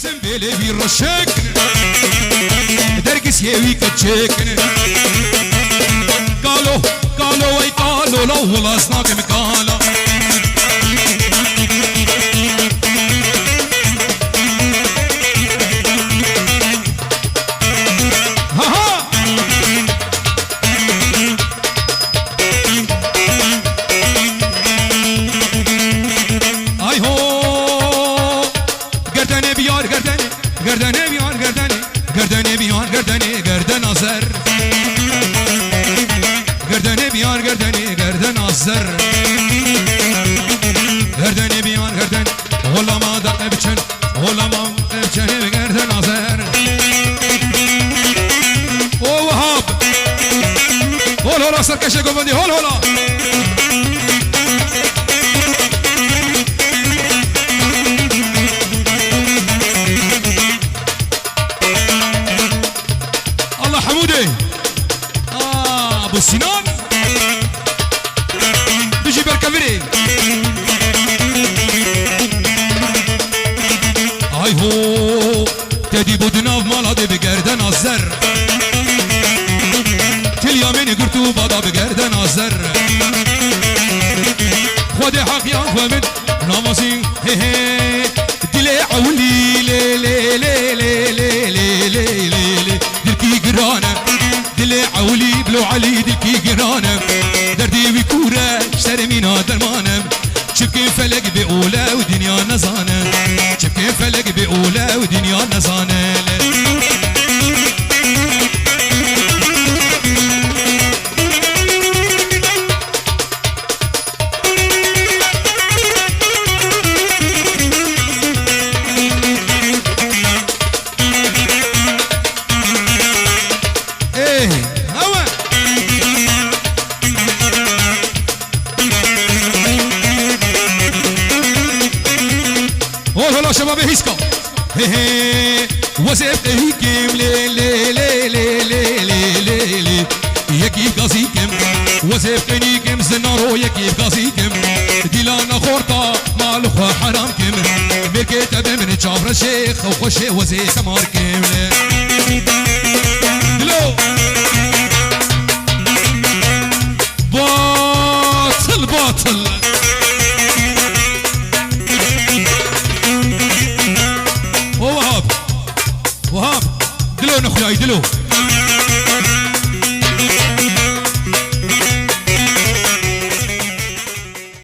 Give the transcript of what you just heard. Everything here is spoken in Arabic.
زنبيلي بيرشك درقس يوي كتشك قالوا وي قالوا لو والله صناك مقالة گردنی بیان گردن ولا ما دق بچن ولا ما بچن گردن آذر او وهاب هول هولا سرکشه گوندی هول هولا الله حمودي ابو سنان بيجي بركبري ای هو تدی بودناف مالا دی بگردن آزر تلیا منی گرتو بادا بگردن آزر خود حق یا من نامازین هی هی دل عولی لی لی لی لی لی لی لی لی دلکی گرانم دل عولی بلو علی دلکی گرانم دردی وی کوره شرمینا درمانم چبكي فلك بأولى ودنيا نزانة چبكي فلك بأولى ودنيا نزانة ايه هوا هلا شباب هيسكا هي هي وزف هيكم لي لي لي لي لي لي لي لي يكي قاسيكم وزف هيكم زنارو يكي قاسيكم ديلانا خورطا مال خو حرامكم ملكت من جابر الشيخ وخش وزيف ماركم لو باطل باطل